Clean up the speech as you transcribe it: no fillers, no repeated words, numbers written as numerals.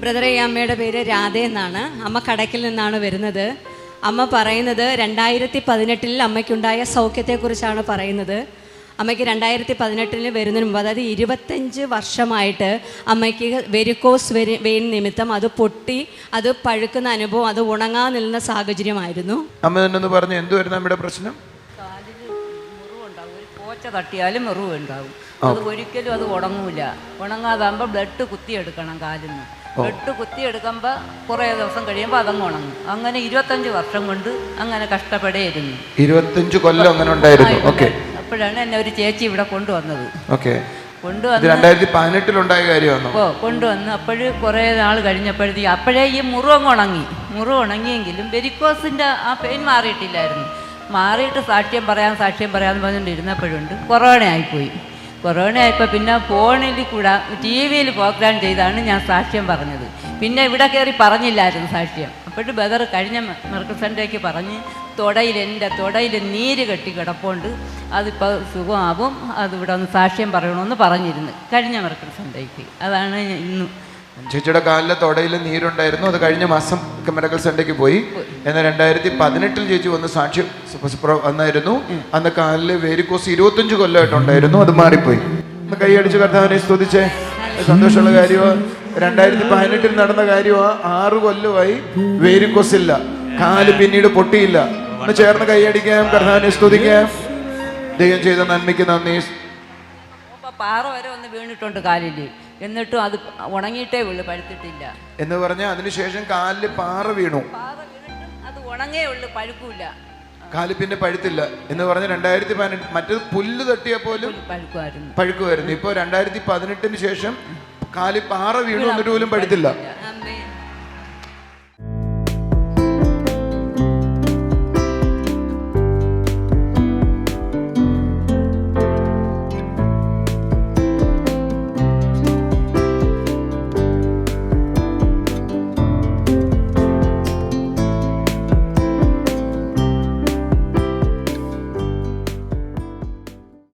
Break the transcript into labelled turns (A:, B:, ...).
A: ബ്രദറെ, ഈ അമ്മയുടെ പേര് രാധ എന്നാണ്. അമ്മ കടക്കിൽ നിന്നാണ് വരുന്നത്. അമ്മ പറയുന്നത് 2018 അമ്മയ്ക്കുണ്ടായ സൗഖ്യത്തെക്കുറിച്ചാണ് പറയുന്നത്. അമ്മയ്ക്ക് 2018 വരുന്നതിന് മുമ്പ്, അതായത് 25 വർഷമായിട്ട് അമ്മയ്ക്ക് വെരിക്കോസ് വെയിൻ നിമിത്തം അത് പൊട്ടി, അത് പഴുക്കുന്ന അനുഭവം, അത് ഉണങ്ങാൻ നിൽക്കുന്ന സാഹചര്യമായിരുന്നു.
B: അമ്മ തന്നെ പറഞ്ഞു, എന്തുവായിരുന്നു നമ്മുടെ പ്രശ്നം?
C: കാലിൽ മുറിവുണ്ടാവും, ഒരു പോച്ച തട്ടിയാലും മുറിവ് ഉണ്ടാവും. അത് ഒരിക്കലും അത് ഉണങ്ങൂല. ഉണങ്ങാതാകുമ്പോൾ ബ്ലഡ് കുത്തിയെടുക്കണം കാലിൽ നിന്ന്. ബ്ലഡ് കുത്തിയെടുക്കുമ്പോൾ കുറേ ദിവസം കഴിയുമ്പോൾ അതങ്ങ് ഉണങ്ങും. അങ്ങനെ 25 വർഷം കൊണ്ട് അങ്ങനെ കഷ്ടപ്പെടേയിരുന്നു.
B: 25 കൊല്ലം അങ്ങനെ ഉണ്ടായിരുന്നു. ഓക്കെ.
C: അപ്പോഴാണ് എന്നെ ഒരു ചേച്ചി ഇവിടെ കൊണ്ടുവന്നത്.
B: ഓക്കെ.
C: കൊണ്ടുവന്ന്
B: 2018 ഉണ്ടായ കാര്യമാണോ?
C: കൊണ്ടുവന്ന് അപ്പോഴ് കുറേ നാൾ കഴിഞ്ഞപ്പോഴത്തേക്ക് അപ്പോഴേ ഈ മുറിവങ്ങ് ഉണങ്ങി. മുറിവ് ഉണങ്ങിയെങ്കിലും വെരിക്കോസിൻ്റെ ആ പെയിൻ മാറിയിട്ടില്ലായിരുന്നു. മാറിയിട്ട് സാക്ഷ്യം പറയാമെന്ന് പറഞ്ഞുകൊണ്ടിരുന്നപ്പോഴുണ്ട് കൊറോണ ആയിപ്പോയി. കൊറോണ ആയപ്പോൾ പിന്നെ ഫോണിൽ കൂടെ TV-യിൽ പ്രോഗ്രാം ചെയ്താണ് ഞാൻ സാക്ഷ്യം പറഞ്ഞത്. പിന്നെ ഇവിടെ കയറി പറഞ്ഞില്ലായിരുന്നു സാക്ഷ്യം. അപ്പോഴും ബദർ കഴിഞ്ഞ മെഡിക്കൽ സെൻ്ററിലേക്ക് പറഞ്ഞ് എൻ്റെ തൊടയിൽ നീര് കെട്ടി കിടപ്പുണ്ട്, അതിപ്പോൾ സുഖമാവും, അതിവിടെ ഒന്ന് സാക്ഷ്യം പറയണമെന്ന് പറഞ്ഞിരുന്നു കഴിഞ്ഞ മെഡിക്കൽ സെൻ്ററിലേക്ക്. അതാണ് ഇന്ന്.
B: ചേച്ചിയുടെ കാലിലെ തൊടയിൽ നീരുണ്ടായിരുന്നു. അത് കഴിഞ്ഞ മാസം മെഡിക്കൽ സെൻ്ററിലേക്ക് പോയി. എന്നാൽ 2018 ചേച്ചി വന്ന് സാക്ഷ്യം വന്നായിരുന്നു. അന്ന് കാലില് വേരിക്കോസ് 25 കൊല്ലമായിട്ടുണ്ടായിരുന്നു. അത് മാറിപ്പോയി. കൈയടിച്ച് കർത്താവിനെ സ്തുതിച്ചേ. സന്തോഷമുള്ള കാര്യമാണ്. 2018 നടന്ന കാര്യമാണ്. 6 കൊല്ലമായി വേരിക്കോസ് ഇല്ല, കാല് പിന്നീട് പൊട്ടിയില്ല. ഒന്ന് ചേർന്ന് കൈയടിക്കാം, കർത്താവിനെ സ്തുതിക്കാം. ദൈവം ചെയ്ത നന്മയ്ക്ക് നന്ദി.
C: പാറ വരെ ഒന്ന് വീണിട്ടുണ്ട് കാലിൽ, എന്നിട്ടും അത് ഉണങ്ങിയിട്ടേ ഉള്ളു, പഴുത്തിട്ടില്ല
B: എന്ന് പറഞ്ഞാൽ അതിനുശേഷം കാലില് പാറ വീണു.
C: പാറ വീണിട്ടും അത് ഉണങ്ങേ ഉള്ളു, പഴുക്കൂല.
B: കാല് പിന്നെ പഴുത്തില്ല എന്ന് പറഞ്ഞ 2018. മറ്റേത് പുല്ല് തട്ടിയാൽ പോലും പഴുക്കുമായിരുന്നു. ഇപ്പൊ 2018 ശേഷം കാല് പാറ വീണു, എന്നിട്ട് പോലും പഴുത്തില്ല.